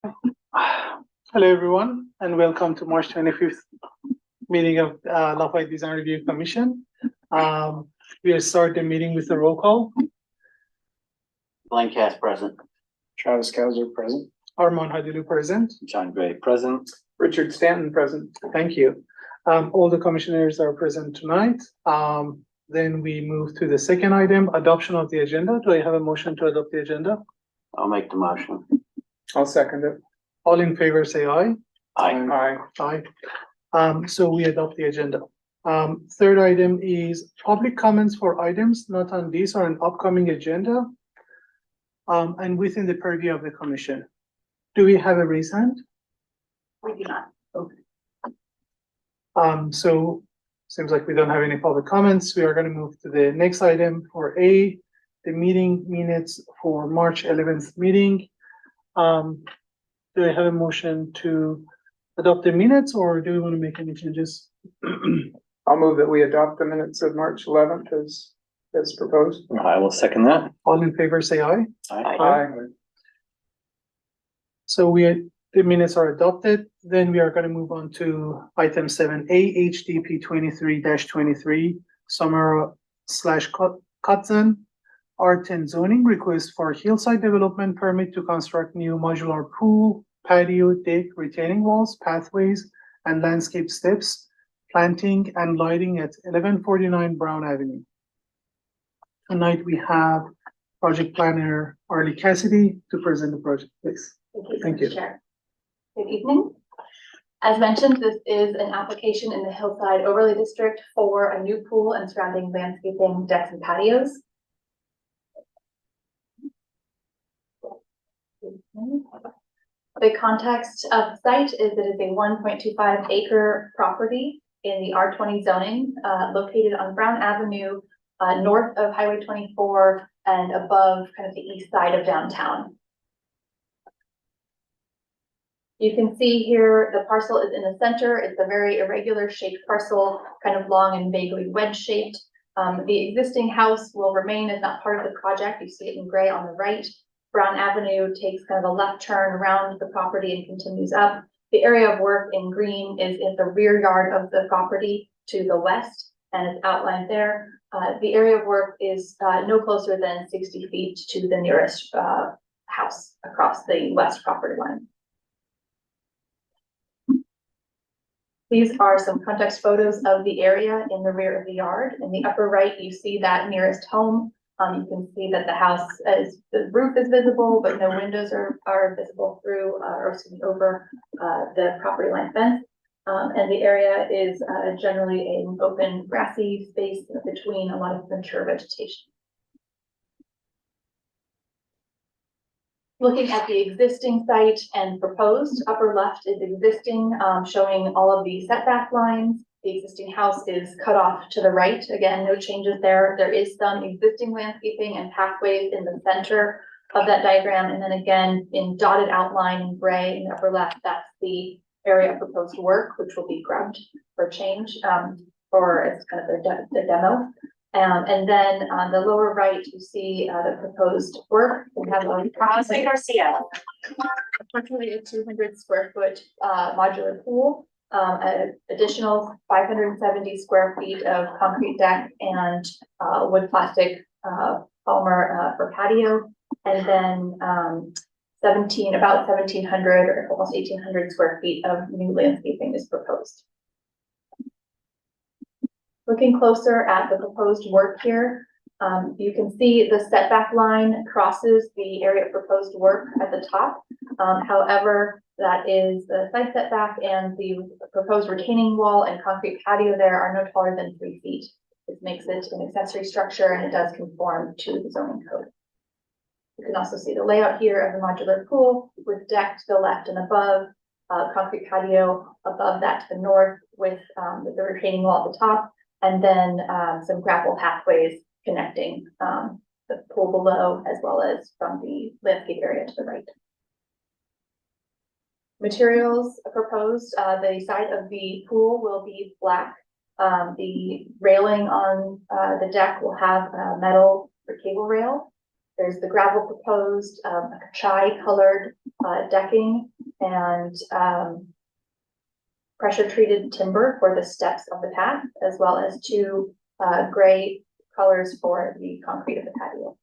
Hello, everyone, and welcome to March 25th meeting of Lafayette Design Review Commission. We'll start the meeting with a roll call. Blaine Cass present. Travis Kauser present. Armand Hadilu present. John Gray present. Richard Stanton present. Thank you. All the commissioners are present tonight. Then we move to the second item, adoption of the agenda. Do I have a motion to adopt the agenda? I'll make the motion. I'll second it. All in favor, say aye. Aye. Aye. So we adopt the agenda. Third item is public comments for items not on this or an upcoming agenda. And within the purview of the commission. Do we have a reason? We do not. Okay. So seems like we don't have any public comments. We are going to move to the next item for A, the meeting minutes for March 11th meeting. Do I have a motion to adopt the minutes, or do we want to make any changes? I'll move that we adopt the minutes of March 11th as proposed. I will second that. All in favor, say aye. Aye. So the minutes are adopted. Then we are going to move on to item 7A, HDP 23-23, Samara/Cutzon, R10 zoning request for hillside development permit to construct new modular pool, patio, deck, retaining walls, pathways, and landscape steps, planting and lighting at 1149 Brown Avenue. Tonight we have project planner Arlie Cassidy to present the project, please. Thank you. Chair. Good evening. As mentioned, this is an application in the Hillside Overlay District for a new pool and surrounding landscaping, decks, and patios. The context of the site is that it is a 1.25 acre property in the R20 zoning, located on Brown Avenue, north of Highway 24 and above kind of the east side of downtown. You can see here the parcel is in the center. It's a very irregular shaped parcel, kind of long and vaguely wedge shaped. The existing house will remain as not part of the project. You see it in gray on the right. Brown Avenue takes kind of a left turn around the property and continues up. The area of work in green is in the rear yard of the property to the west, and it's outlined there. The area of work is no closer than 60 feet to the nearest house across the west property line. These are some context photos of the area in the rear of the yard. In the upper right, you see that nearest home. You can see that the house the roof is visible, but no windows are visible through or over the property line fence. And the area is generally an open grassy space between a lot of mature vegetation. Looking at the existing site and proposed, upper left is existing, showing all of the setback lines. The existing house is cut off to the right. Again, no changes there. There is some existing landscaping and pathways in the center of that diagram. And then again, in dotted outline in gray in the upper left, that's the area of proposed work, which will be grubbed for change, or it's kind of the demo. And then on the lower right, you see the proposed work. We have approximately a 200 square foot modular pool, an additional 570 square feet of concrete deck and wood plastic polymer for patio, and then about 1,700 or almost 1,800 square feet of new landscaping is proposed. Looking closer at the proposed work here, you can see the setback line crosses the area of proposed work at the top. However, that is the side setback, and the proposed retaining wall and concrete patio there are no taller than 3 feet. This makes it an accessory structure, and it does conform to the zoning code. You can also see the layout here of the modular pool with deck to the left and above, concrete patio above that to the north with the retaining wall at the top, and then some gravel pathways connecting the pool below as well as from the landscape area to the right. Materials proposed, the side of the pool will be black. The railing on the deck will have a metal or cable rail. There's the gravel proposed, tri-colored decking and pressure treated timber for the steps of the path, as well as two gray colors for the concrete of the patio.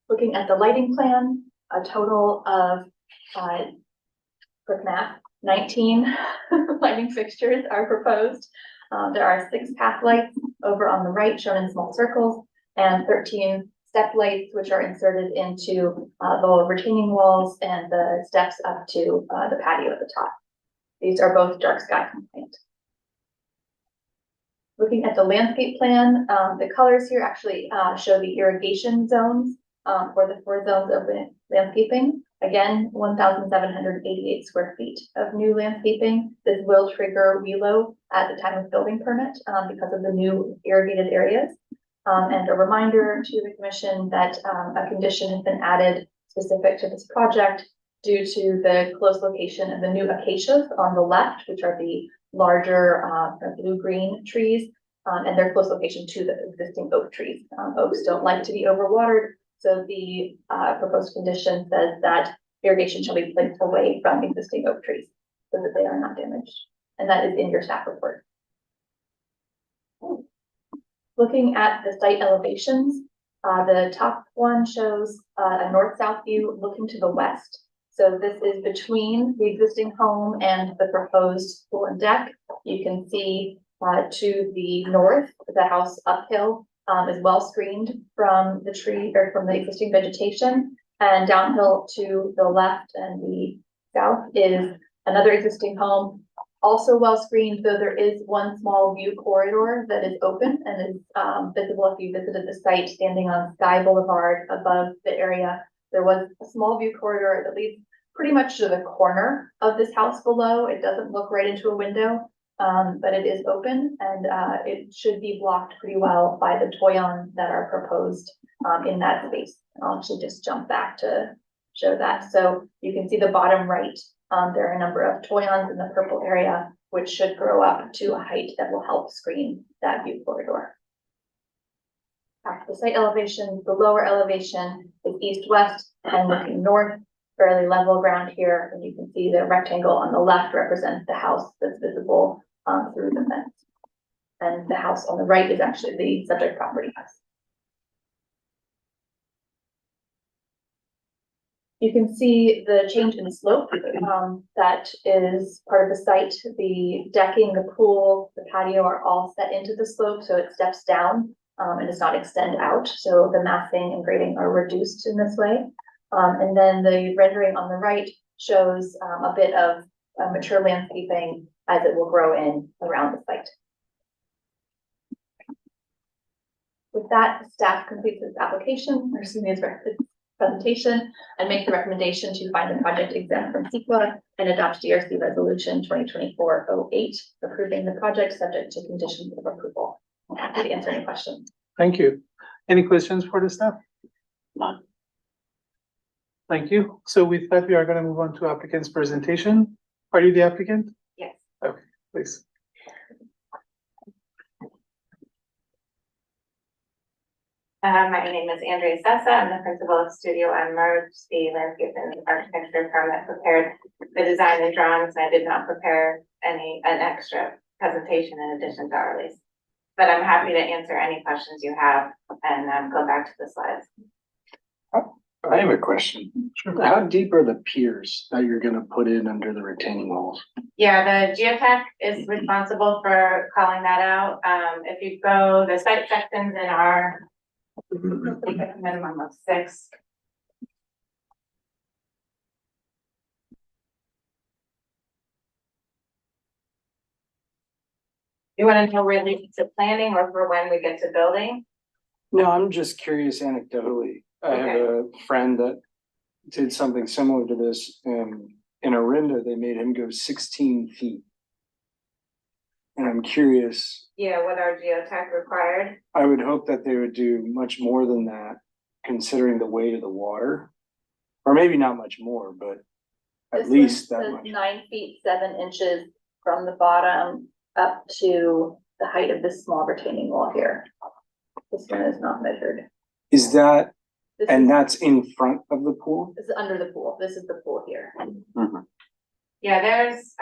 Looking at the lighting plan, a total of quick math, 19 lighting fixtures are proposed. There are 6 path lights over on the right shown in small circles and 13 step lights, which are inserted into the retaining walls and the steps up to the patio at the top. These are both dark sky compliant. Looking at the landscape plan, the colors here actually show the irrigation zones for the 4 zones of landscaping. Again, 1,788 square feet of new landscaping. This will trigger WELO at the time of building permit because of the new irrigated areas. And a reminder to the commission that a condition has been added specific to this project due to the close location of the new acacias on the left, which are the larger blue-green trees, and their close location to the existing oak trees. Oaks don't like to be overwatered, so the proposed condition says that irrigation shall be placed away from existing oak trees so that they are not damaged. And that is in your staff report. Looking at the site elevations, the top one shows a north-south view looking to the west. So this is between the existing home and the proposed pool and deck. You can see to the north, the house uphill is well screened from the tree or from the existing vegetation, and downhill to the left and the south is another existing home, also well screened, though there is one small view corridor that is open and is visible if you visited the site standing on Sky Boulevard above the area. There was a small view corridor that leads pretty much to the corner of this house below. It doesn't look right into a window, but it is open and it should be blocked pretty well by the toyon that are proposed in that space. I'll actually just jump back to show that. So you can see the bottom right, there are a number of toyons in the purple area, which should grow up to a height that will help screen that view corridor. After the site elevation, the lower elevation is east-west and looking north, fairly level ground here. And you can see the rectangle on the left represents the house that's visible through the fence. And the house on the right is actually the subject property house. You can see the change in slope that is part of the site. The decking, the pool, the patio are all set into the slope, so it steps down and does not extend out. So the massing and grading are reduced in this way. And then the rendering on the right shows a bit of mature landscaping as it will grow in around the site. With that, staff completes its application, or excuse me, its presentation, and makes the recommendation to find the project exempt from CEQA and adopt DRC Resolution 2024-08, approving the project subject to conditions of approval. I'm happy to answer any questions. Thank you. Any questions for the staff? None. Thank you. So with that, we are going to move on to applicant's presentation. Are you the applicant? Yes. Okay, please. My name is Andrea Sessa. I'm the principal of Studio Emerge, the landscape and architecture permit prepared the design and drawings, and I did not prepare an extra presentation in addition to our release. But I'm happy to answer any questions you have and go back to the slides. I have a question. How deep are the piers that you're gonna put in under the retaining walls? Yeah, the geotech is responsible for calling that out. If you go, the site sections in our I think a minimum of 6. You want to know really to planning or for when we get to building? No, I'm just curious anecdotally. I have a friend that did something similar to this, and in Orinda, they made him go 16 feet. And I'm curious. Yeah, what our geotech required. I would hope that they would do much more than that, considering the weight of the water. Or maybe not much more, but at least that much. 9 feet 7 inches from the bottom up to the height of this small retaining wall here. This one is not measured. Is that, This and is, that's in front of the pool? this is under the pool. This is the pool here. Yeah, there's,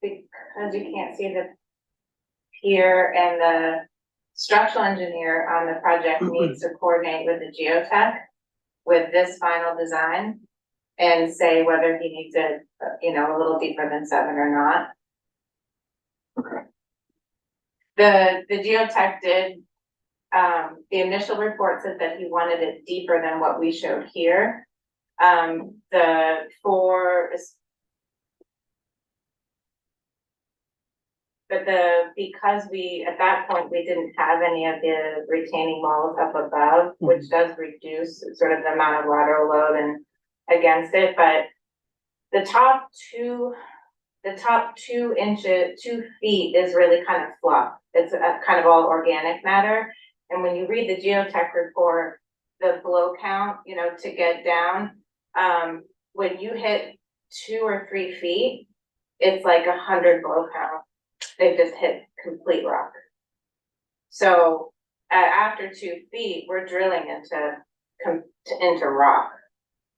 because you can't see the pier and the structural engineer on the project needs to coordinate with the geotech with this final design and say whether he needs it, a little deeper than 7 or not. Okay. The geotech did, the initial report said that he wanted it deeper than what we showed here. Because at that point, we didn't have any of the retaining walls up above, which does reduce sort of the amount of lateral load and against it, but the top 2 inches, 2 feet is really kind of fluff. It's kind of all organic matter. And when you read the geotech report, the blow count, to get down, when you hit 2 or 3 feet, it's like 100 blow count. They just hit complete rock. So after 2 feet, we're drilling into rock.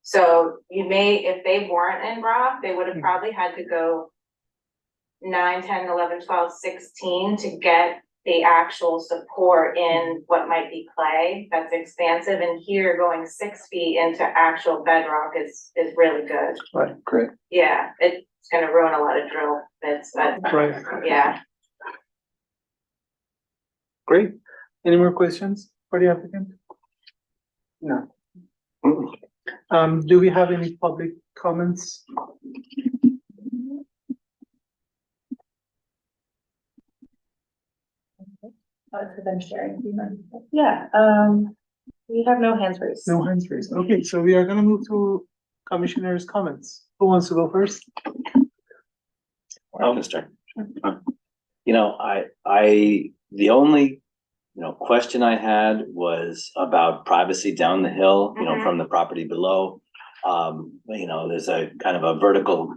So if they weren't in rock, they would have probably had to go 9, 10, 11, 12, 16 to get the actual support in what might be clay that's expansive. And here going 6 feet into actual bedrock is really good. Right, great. Yeah, it's gonna ruin a lot of drill bits, but Right. yeah. Great. Any more questions for the applicant? No. Do we have any public comments? Because I'm sharing. Yeah, we have no hands raised. No hands raised. Okay, so we are gonna move to commissioners' comments. Who wants to go first? Oh, Mr. The only, question I had was about privacy down the hill, from the property below. There's a kind of a vertical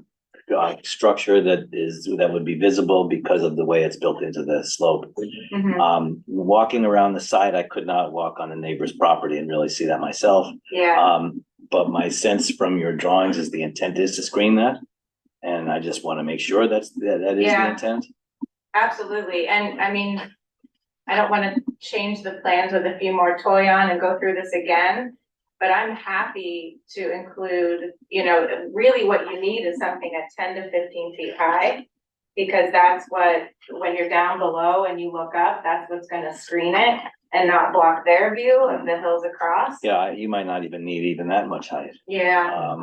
structure that would be visible because of the way it's built into the slope. Walking around the side, I could not walk on a neighbor's property and really see that myself. Yeah, But my sense from your drawings is the intent is to screen that. And I just want to make sure that is the intent. absolutely. And I mean, I don't want to change the plans with a few more toy on and go through this again. But I'm happy to include, really what you need is something at 10 to 15 feet high. Because that's when you're down below and you look up, that's what's gonna screen it and not block their view of the hills across. Yeah, you might not even need even that much height. Yeah,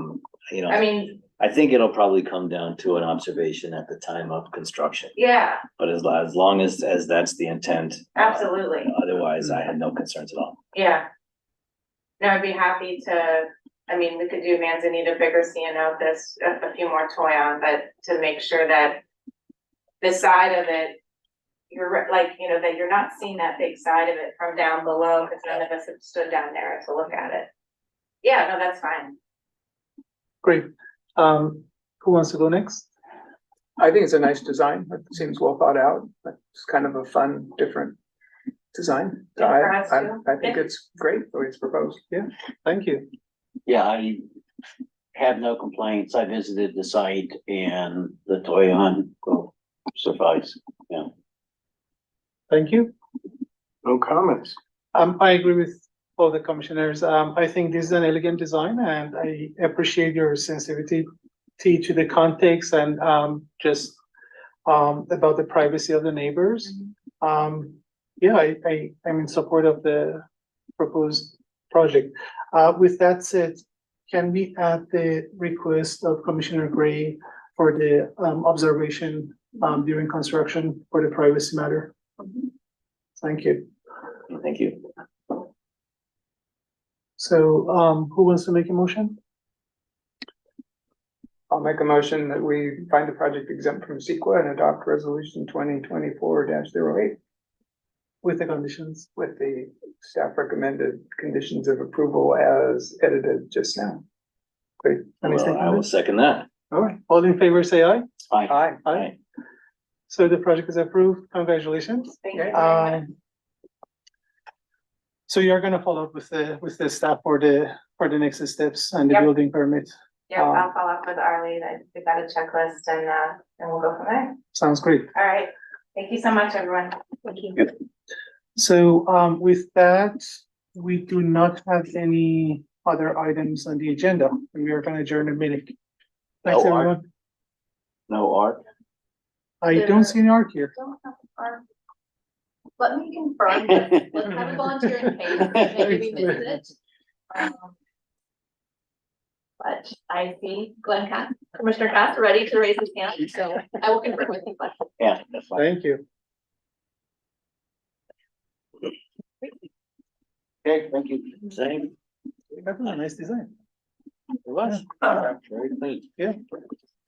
I mean, I think it'll probably come down to an observation at the time of construction. yeah, But as long as that's the intent. absolutely, Otherwise, I had no concerns at all. yeah. No, I'd be happy to, we could do Manzanita bigger ceanothus, a few more toy on, but to make sure that the side of it, that you're not seeing that big side of it from down below, because none of us have stood down there to look at it. Yeah, no, that's fine. Great. Who wants to go next? I think it's a nice design. It seems well thought out. It's kind of a fun, different design. So Yeah, for us I too. think it's great the way it's proposed. Thank you. Yeah, I have no complaints. I visited the site and the Toyon will suffice, yeah. Thank you. No comments. I agree with all the commissioners. I think this is an elegant design and I appreciate your sensitivity to the context and just about the privacy of the neighbors. I'm in support of the proposed project. With that said, can we add the request of Commissioner Gray for the observation during construction for the privacy matter? Thank you. Thank you. So who wants to make a motion? I'll make a motion that we find the project exempt from CEQA and adopt resolution 2024-08 With the conditions. with the staff recommended conditions of approval as edited just now. Great. Any Well, I will second? second that. All right, all in favor, say aye. Aye. Aye. So the project is approved. Congratulations. Thank you very much. So you're gonna follow up with the staff for the next steps and the Yep. building permit. Yeah, I'll follow up with Arlie, that we've got a checklist and we'll go from there. Sounds great. All right. Thank you so much, everyone. Thank you. So, with that, we do not have any other items on the agenda, and we are gonna adjourn the meeting. Thanks, No art. everyone. No art. I don't see any art here. Don't have our- Let me confirm, let's have a volunteer in case, maybe we missed it. But I see Glenn Cass, Commissioner Cass, ready to raise his hand, so I will confirm with you. Glenn. Yeah, that's fine. Thank you. Okay, thank you. Same, That was a nice design. it was, Very clean. Yeah.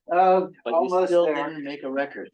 but you Almost still there. didn't make a record.